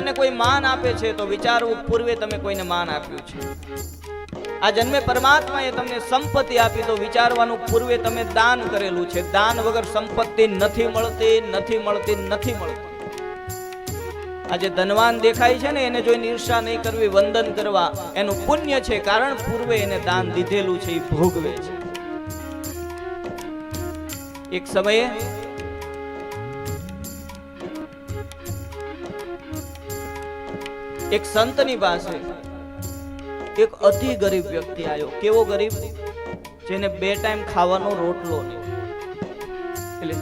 તમને કોઈ માન આપે છે તો વિચારવું પૂર્વે તમે કોઈને માન આપ્યું છે. આ જન્મે પરમાત્માએ તમને સંપત્તિ આપી તો વિચારવાનું પૂર્વે તમે દાન કરેલું છે. દાન વગર સંપત્તિ નથી મળતી, નથી મળતી, નથી મળતી. આજે ધનવાન દેખાય છે ને, એને જોઈને ઈર્ષા નહીં કરવી, વંદન કરવા એનું પુણ્ય છે. કારણ પૂર્વે એને દાન દીધેલું છે, એ ભોગવે છે. એક સમયે એક સંતની પાસે એક અતિ ગરીબ વ્યક્તિ આવ્યો. કેવો ગરીબ? જેને 2 ટાઈમ ખાવાનો રોટલો નહીં. એટલે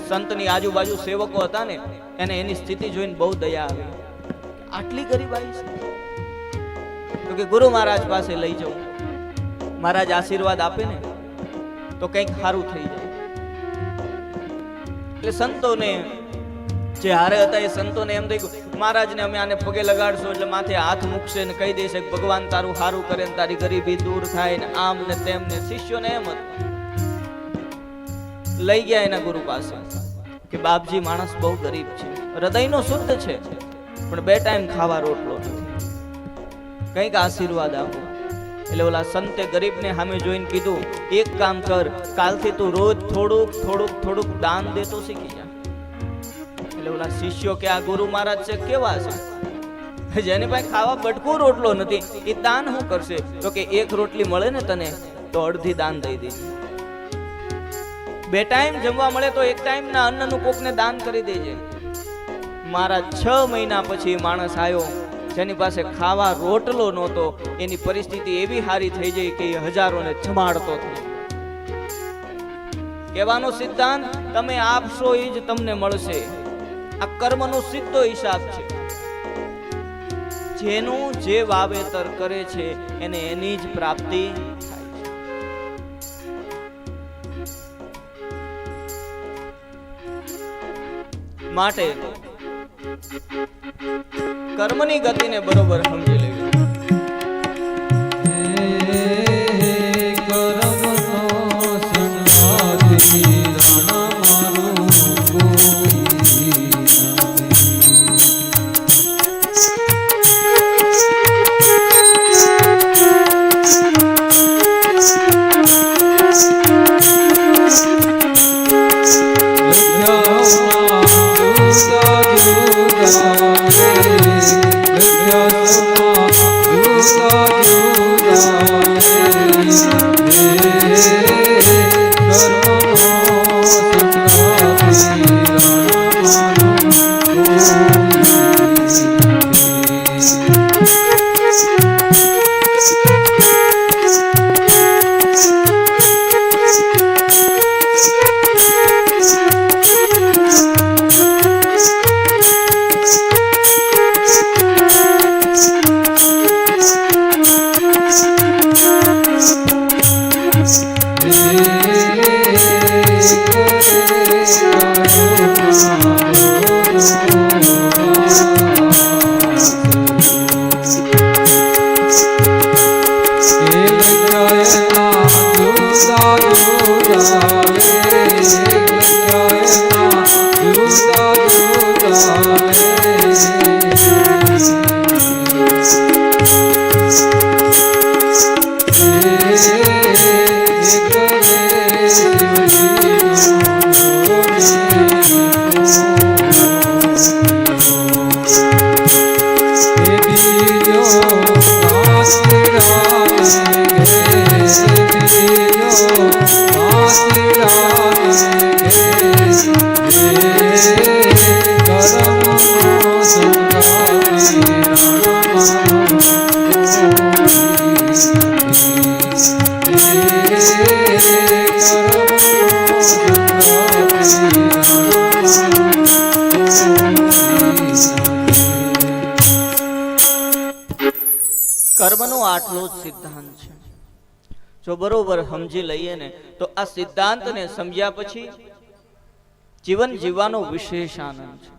સંતની આજુબાજુ સેવકો હતા ને, એને એની સ્થિતિ જોઈને બહુ દયા આવી. આટલી ગરીબ આવી છે તો કે ગુરુ મહારાજ પાસે લઈ જાઉં, મહારાજ આશીર્વાદ આપે ને તો કંઈક સારું થઈ જાય. એટલે સંતોને જે હારે હતા એ સંતોને એમ થઈ ગયું, મહારાજને અમે આને પગે લગાડશું એટલે માથે હાથ મૂકશે ને કહી દેશે કે ભગવાન તારું સારું કરે ને તારી ગરીબી દૂર થાય ને આમ ને તેમ ને. શિષ્યોને એમ હતું. લઈ ગયા એના ગુરુ પાસે કે બાપજી માણસ બહુ ગરીબ છે, હૃદયનો શુદ્ધ છે, પણ 2 ટાઈમ ખાવા રોટલો નથી, કંઈક આશીર્વાદ આપો. એટલે ઓલા સંતે ગરીબને સામે જોઈને કીધું, એક કામ કર, કાલથી તું રોજ થોડુંક થોડુંક થોડુંક દાન દેતો શીખી જા. એટલે ઓલા શિષ્યો કે આ ગુરુ મહારાજ છે કેવા છે, જેને પાસે ખાવા બટકો રોટલો નથી, એ દાન શું કરશે? તો કે 1 રોટલી મળે ને તને તો અડધી દાન દઈ દેજે. 2 ટાઈમ જમવા મળે તો 1 ટાઈમ ના અન્નનું કોકને દાન કરી દેજે. મહારાજ 6 મહિના પછી માણસ આવ્યો જેની પાસે ખાવા રોટલો નહોતો. એની પરિસ્થિતિ એવી સારી થઈ ગઈ કે હજારોને જમાડતો થયો. કહેવાનો સિદ્ધાંત, તમે આપશો એ જ તમને મળશે. આ કર્મનો સીધો હિસાબ છે. જેનું જે વાવેતર કરે છે એને એની જ પ્રાપ્તિ થાય છે. માટે કર્મની ગતિને બરોબર સમજી લેવી. કર્મનો આટલો જ સિદ્ધાંત છે. જો બરોબર સમજી લઈએ ને તો આ સિદ્ધાંતને સમજ્યા પછી જીવન જીવવાનો વિશેષ આનંદ છે.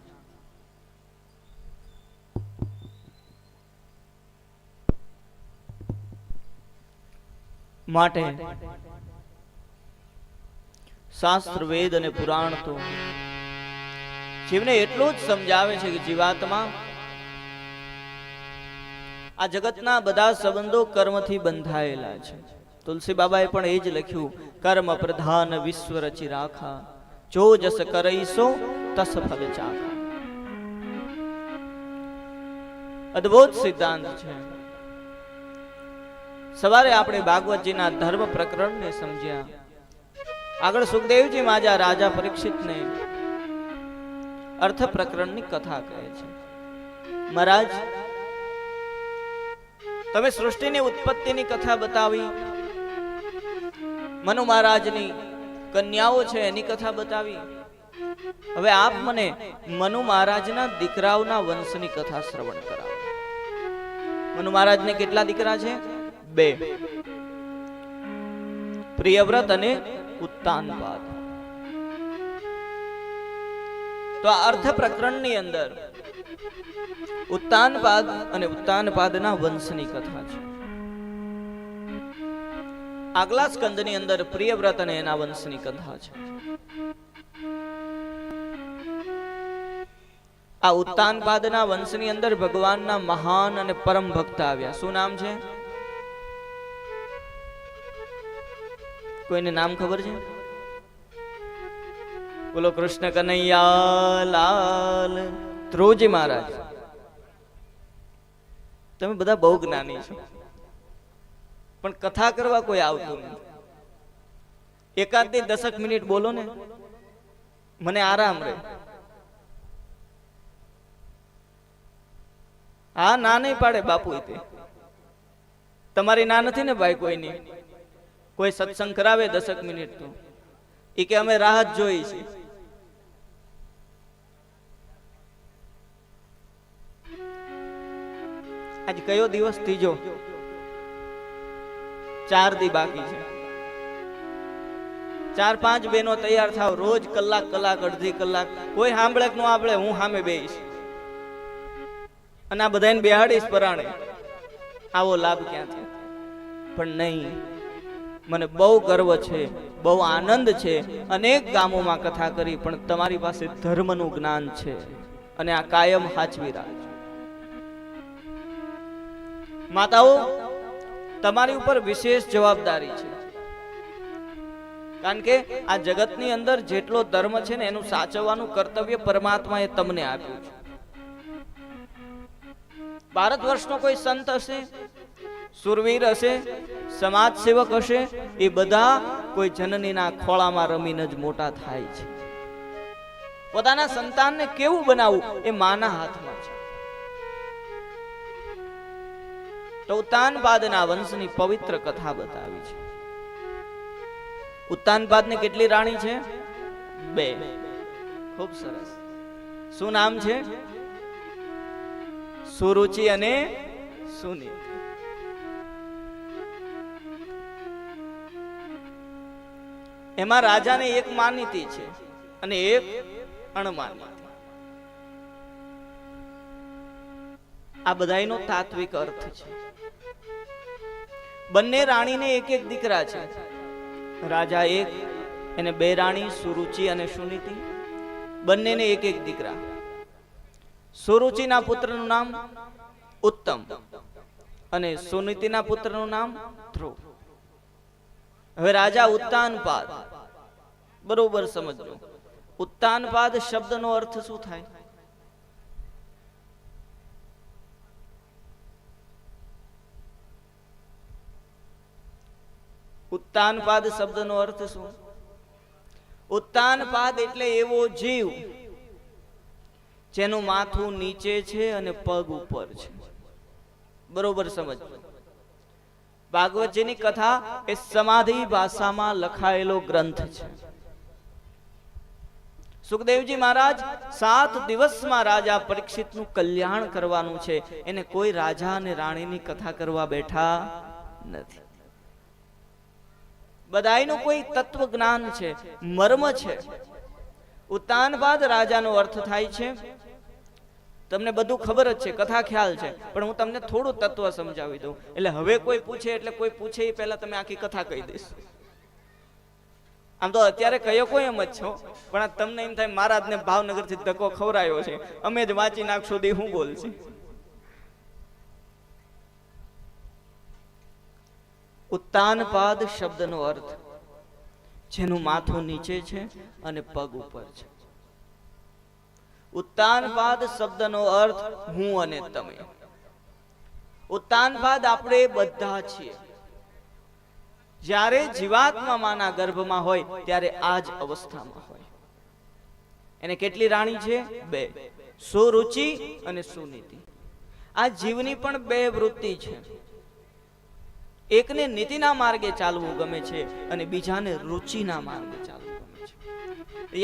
માટે શાસ્ત્ર, વેદ અને પુરાણ તો જીવને એટલું જ સમજાવે છે કે જીવાત્મા આ જગતના બધા સંબંધો કર્મથી બંધાયેલા છે. તુલસી બાબાએ પણ એ જ લખ્યું, કર્મ પ્રધાન વિશ્વ રચી રાખા, જો જસ કરઈસો તસ ફલ ચાખા. અદ્ભુત સિદ્ધાંત છે. સવારે આપણે ભાગવતજીના ધર્મ પ્રકરણને સમજ્યા. આગળ સુખદેવજી મહારાજ રાજા પરીક્ષિતને અર્થ પ્રકરણની કથા કહે છે. મહારાજ, તમે સૃષ્ટિની ઉત્પત્તિની કથા બતાવી, મનુ મહારાજની કન્યાઓ છે એની કથા બતાવી, હવે આપ મને મનુ મહારાજના દીકરાઓના વંશની કથા શ્રવણ કરાવો. મનુ મહારાજને કેટલા દીકરા છે? 2, પ્રિયવ્રત અને ઉત્તાનપાદ. તો આ અર્થ પ્રકરણની અંદર ઉત્તાનપાદ અને ઉત્તાનપાદના વંશની કથા છે. આગલા સ્કંદની અંદર પ્રિયવ્રત અને એના વંશની કથા છે. આ ઉત્તાનપાદના વંશની અંદર ભગવાનના મહાન અને પરમ ભક્ત આવ્યા. શું નામ છે? કોઈને નામ ખબર છે? બોલો કૃષ્ણ કનૈયા લાલ. ધ્રુવજી મહારાજ. તમે બધા બહુ જ્ઞાની છો, પણ કથા કરવા કોઈ આવતું નથી. એકાદી 10 મિનિટ બોલો ને, મને આરામ રહે. હા, ના નહીં પાડે બાપુ. તે તમારી ના નથી ને ભાઈ કોઈની? કોઈ સત્સંગ કરાવે 10 મિનિટ તો એ કે અમે રાહત જોઈ છે. આજ કયો દિવસ? ત્રીજો. 4 દી બાકી છે. 4-5 બહેનો તૈયાર થાવ, રોજ કલાક અડધી કલાક. કોઈ સાંભળે કે ન સાંભળે, હું સામે બેહીશ અને આ બધાને બેહાડીશ પરાણે. આવો લાભ ક્યાંથી? પણ નહીં, મને બહુ ગર્વ છે, બહુ આનંદ છે. અનેક ગામોમાં કથા કરી, પણ તમારી પાસે ધર્મનું જ્ઞાન છે અને આ કાયમ સાચવી રાખજો. માતાઓ, તમારી ઉપર વિશેષ જવાબદારી છે. કારણ કે આ જગતની અંદર જેટલો ધર્મ છે ને એનું સાચવવાનું કર્તવ્ય પરમાત્માએ તમને આપ્યું છે. ભારત વર્ષનો કોઈ સંત હશે, સુરવીર હશે, સમાજ સેવક હશે, એ બધા કોઈ જનનીના ખોળામાં રમીને જ મોટા થાય છે. પોતાના સંતાનને કેવું બનાવવું એ માના હાથમાં છે. તો ઉત્તાનપાદના વંશની પવિત્ર કથા બતાવી છે. ઉત્તાનપાદને કેટલી રાણી છે? 2. ખૂબ સરસ. શું નામ છે? સુરુચિ અને સુનીતિ. એમાં રાજાને એક માનીતી છે અને એક અણમાનીતી. આ બધાયનો તાત્વિક અર્થ છે. બંને રાણીને એક દીકરા છે. રાજા એક, એને 2 રાણી સુરુચિ અને સુનીતિ. બંનેને એક દીકરા. સુરુચિના પુત્રનું નામ ઉત્તમ અને સુનીતિના પુત્રનું નામ ધ્રુવ. હવે રાજા ઉત્તાનપાદ, બરોબર સમજો. ઉત્તાનપાદ શબ્દનો અર્થ શું થાય? ઉત્તાનપાદ શબ્દનો અર્થ શું? ઉત્તાનપાદ એટલે એવો જીવ જેનું માથું નીચે છે અને પગ ઉપર છે. બરોબર સમજ. ભાગવતજીની કથા એ સમાધિ ભાષામાં લખાયેલો ગ્રંથ છે. સુખદેવજી મહારાજ 7 દિવસમાં રાજા પરીક્ષિતનું કલ્યાણ કરવાનું છે. એને કોઈ રાજા અને રાણીની કથા કરવા બેઠા નથી. બધાયનું કોઈ તત્વ જ્ઞાન છે, મર્મ છે. ઉત્તાનપાદ રાજાનો અર્થ થાય છે. તમને બધું ખબર જ છે, કથા ખ્યાલ છે, પણ હું તમને થોડું તત્વ સમજાવી દઉં. એટલે હવે કોઈ પૂછે એટલે કોઈ પૂછે એ પહેલા તમે આખી કથા કહી દઈશ. આમ તો અત્યારે કયો કોઈ એમ જ છો, પણ આ તમને એમ થાય મહારાજને ભાવનગરથી ધક્કો ખવરાયો છે, અમે જ વાંચી નાખશું દી હું બોલશે. ઉત્તાનપાદ શબ્દનો અર્થ જેનું માથું નીચે છે અને પગ ઉપર છે. ઉત્તાનપાદ શબ્દનો અર્થ હું અને તમે. ઉત્તાનપાદ આપણે બધા છીએ. જ્યારે જીવાત્મા માના ગર્ભમાં હોય ત્યારે આ જ અવસ્થામાં હોય. એને કેટલી રાણી છે? 2. સુરુચિ અને સુનીતિ. આ જીવની પણ 2 વૃત્તિ છે. એકને નીતિના માર્ગે ચાલવું ગમે છે અને બીજાને રુચિના માર્ગે ચાલવું ગમે છે.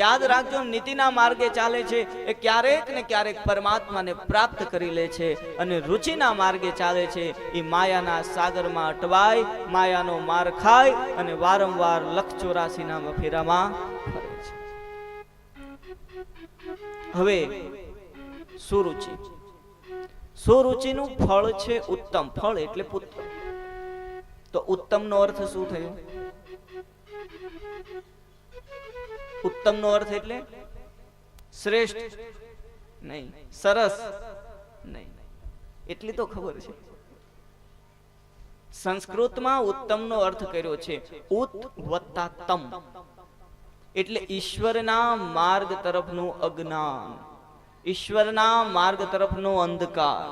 યાદ રાખજો, નીતિના માર્ગે ચાલે છે એ ક્યારેક ને ક્યારેક પરમાત્માને પ્રાપ્ત કરી લે છે, અને રુચિના માર્ગે ચાલે છે એ માયાના સાગરમાં અટવાય, માયાનો માર ખાય અને વારંવાર 184 ફેરામાં ફરે છે. હવે સુરુચિ. સુરુચિનું ફળ છે ઉત્તમ. ફળ એટલે પુત્ર. તો ઉત્તમનો અર્થ શું થયો? ઉત્તમનો અર્થ એટલે શ્રેષ્ઠ નહીં, સરસ નહીં. એટલી તો ખબર છે. સંસ્કૃતમાં ઉત્તમનો અર્થ કર્યો છે ઉત વત્તા તમ, એટલે ઈશ્વરના માર્ગ તરફનું અજ્ઞાન, ઈશ્વરના માર્ગ તરફનો અંધકાર.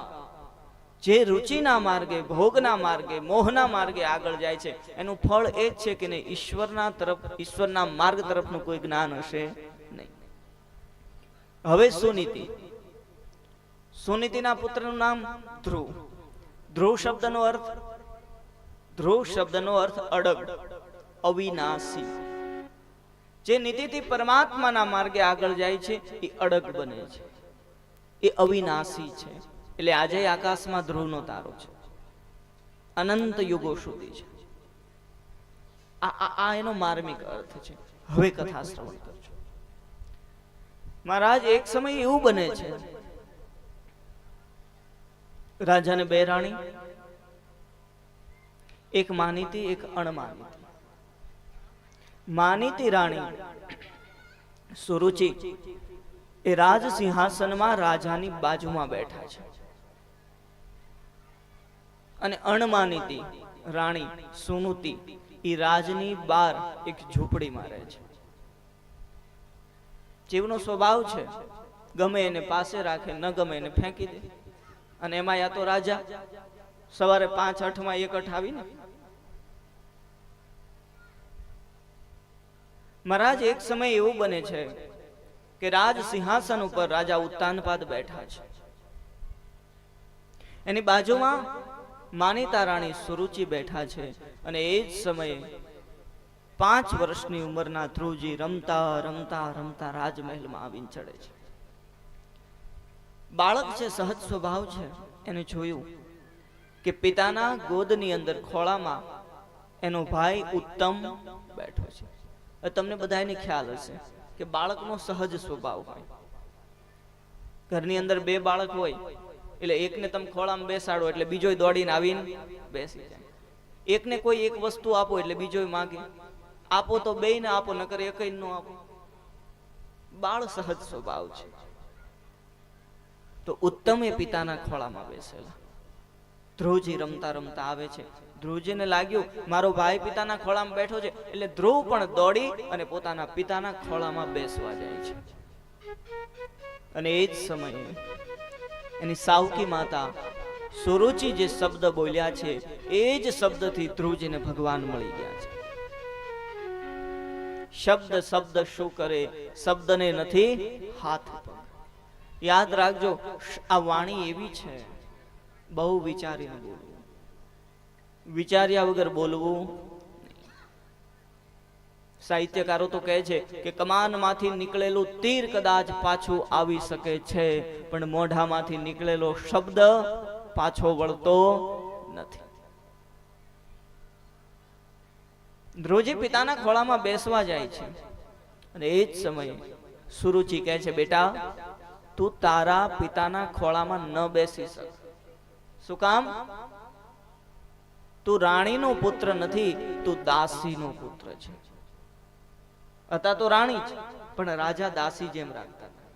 જે રુચિના માર્ગે, ભોગના માર્ગે, મોહના માર્ગે આગળ જાય છે એનું ફળ એ જ છે કે નહીં, ઈશ્વરના માર્ગ તરફનું કોઈ જ્ઞાન હશે નહીં. હવે સુનીતિ. સુનીતિના પુત્રનું નામ ધ્રુવ. ધ્રુવ શબ્દનો અર્થ અડગ, અવિનાશી. જે નીતિથી પરમાત્માના માર્ગે આગળ જાય છે એ અડગ બને છે, એ અવિનાશી છે. એટલે આજે આકાશમાં ધ્રુવનો તારો છે, અનંત યુગો સુધી છે. આ એનો માર્મિક અર્થ છે. હવે કથા શ્રવણ કરજો. મહારાજ, એક સમય એવું બને છે, રાજાને 2 રાણી, એક માનીતી, એક અણમાનીતી. માનીતી રાણી સુરુચિ એ રાજ સિંહાસનમાં રાજાની બાજુમાં બેઠા છે, અને અણમાનીતી રાણી સુનુતિ એ રાજની બહાર એક ઝૂંપડીમાં રહે છે. જીવનો સ્વભાવ છે, ગમે એને પાસે રાખે, ન ગમે એને ફેંકી દે. અને એમાં યા તો રાજા સવારે 5:08 એક અઠ આવીને. મહારાજ, એક સમય એવું બને છે કે રાજ સિંહાસન ઉપર રાજા ઉત્તાનપાદ બેઠા છે. એની બાજુમાં માનીતા રાણી સુરુચિ બેઠા છે, અને એ જ સમયે 5 વર્ષની ઉંમરના ધ્રુવજી રમતા રમતા રમતા રાજમહેલમાં આવીને ચડે છે. બાળક છે, સહજ સ્વભાવ છે. એને જોયું કે પિતાના ગોદની અંદર ખોળામાં એનો ભાઈ ઉત્તમ બેઠો છે. તમને બધાને ખ્યાલ હશે કે બાળકનો સહજ સ્વભાવ હોય. ઘરની અંદર 2 બાળક હોય એટલે એકને તમે ખોળામાં બેસાડો એટલે બીજો દોડીને આવીને બેસી જાય. એકને કોઈ એક વસ્તુ આપો એટલે બીજો માંગે. આપો તો 2 ને આપો, નકર એકય નો આપો. બાળ સહજ સ્વભાવ છે. તો ઉત્તમ એ પિતાના ખોળામાં બેસેલા. ધ્રુવજી રમતા રમતા આવે છે. ધ્રુવજીને લાગ્યું મારો ભાઈ પિતાના ખોળામાં બેઠો છે, એટલે ધ્રુવ પણ દોડી અને પોતાના પિતાના ખોળામાં બેસવા જાય છે. અને એ જ સમયે એની સાવકી માતા સુરુચિ જે શબ્દ બોલ્યા છે એ જ શબ્દથી ધ્રુવજીને ભગવાન મળી ગયા છે. શબ્દ શું કરે? શબ્દને નથી હાથ પગ. યાદ રાખજો, આ વાણી એવી છે, બહુ વિચારીને બોલવું, વિચાર્યા વગર બોલવું. સાહિત્યકારો તો કહે છે કે કમાનમાંથી નીકળેલું તીર કદાચ પાછું આવી શકે છે, પણ મોઢામાંથી નીકળેલો શબ્દ પાછો વળતો નથી. ધ્રુવજી પિતાના ખોળામાં બેસવા જાય છે, અને એ જ સમયે સુરુચિ કહે છે, બેટા તું તારા પિતાના ખોળામાં ન બેસી શક. શું કામ? તું રાણીનો પુત્ર નથી, તું દાસીનો પુત્ર છે. હતા તો રાણી જ, પણ રાજા દાસી જેમ રાખતા હતા.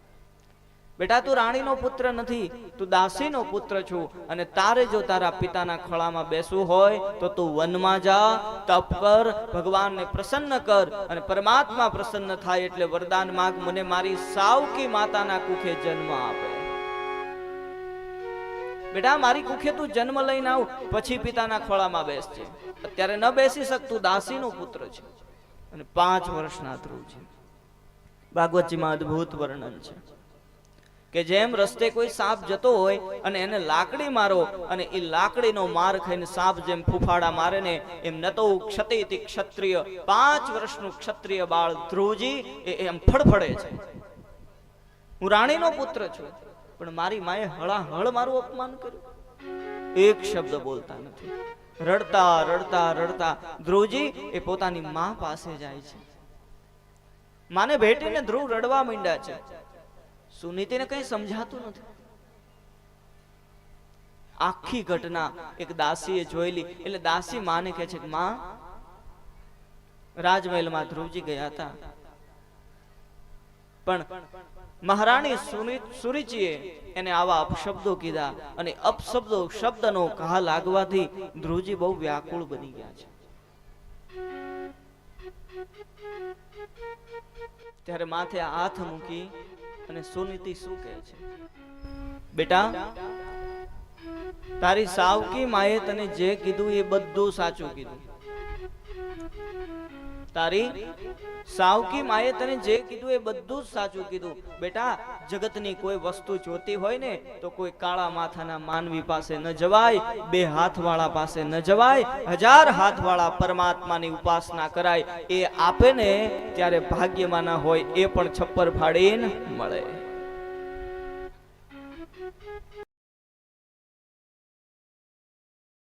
બેટા તું રાણીનો પુત્ર નથી, તું દાસીનો પુત્ર છું, અને તારે જો તારા પિતાના ખોળામાં બેસવું હોય તો તું વનમાં જા, તપ કર, ભગવાનને પ્રસન્ન કર, અને પરમાત્મા પ્રસન્ન થાય એટલે વરદાન માંગ, મને મારી સાવકી માતાના કુખે જન્મ આપે. બેટા મારી કુખે તું જન્મ લઈને આવ, પછી પિતાના ખોળામાં બેસજે. અત્યારે ન બેસી શકતું, દાસીનો પુત્ર છે. અને 5 વર્ષના ધ્રુવજી. ભાગવતજીમાં અદ્ભુત વર્ણન છે કે જેમ રસ્તે કોઈ સાપ જતો હોય અને એને લાકડી મારો, અને એ લાકડીનો માર ખાઈને સાપ જેમ ફૂફાડા મારે ને, એમ નતો ક્ષતિતિ ક્ષત્રિય, 5 વર્ષનું ક્ષત્રિય બાળ ધ્રુવજી એમ ફડફડે છે. હું રાણીનો પુત્ર છું, પણ મારી માએ હળાહળ મારું અપમાન કર્યું. એક શબ્દ બોલતા નથી. રડતા રડતા રડતા ધ્રુવજી એ પોતાની માં પાસે જાય છે. માને ભેટીને ધ્રુવ રડવા માંડ્યા છે. સુનીતિને કઈ સમજાતું નથી. આખી ઘટના એક દાસીએ જોયેલી, એટલે દાસી માને કહે છે કે માં, રાજમહેલમાં ધ્રુવજી ગયા હતા, પણ મહારાણી સુરુચિએ એને આવા અપશબ્દો કીધા, અને અપશબ્દો શબ્દનો ઘા લાગવાથી ધ્રુવજી બહુ વ્યાકુળ બની ગયા છે. ત્યારે માથે હાથ મૂકી અને સુનીતિ શું કહે છે, બેટા તારી સાવકી માએ તને જે કીધું એ બધું સાચું કીધું. તારી સાવકી માએ તને જે કીધું એ બધું જ સાચું કીધું. બેટા જગતની કોઈ વસ્તુ જોતી હોય ને તો કોઈ કાળા માથાના માનવી પાસે ન જવાય, 2 હાથવાળા પાસે ન જવાય, 1000 હાથવાળા પરમાત્માની ઉપાસના કરાય. એ આપે ને ત્યારે ભાગ્યમાં ના હોય એ પણ છપ્પર ફાડીને મળે.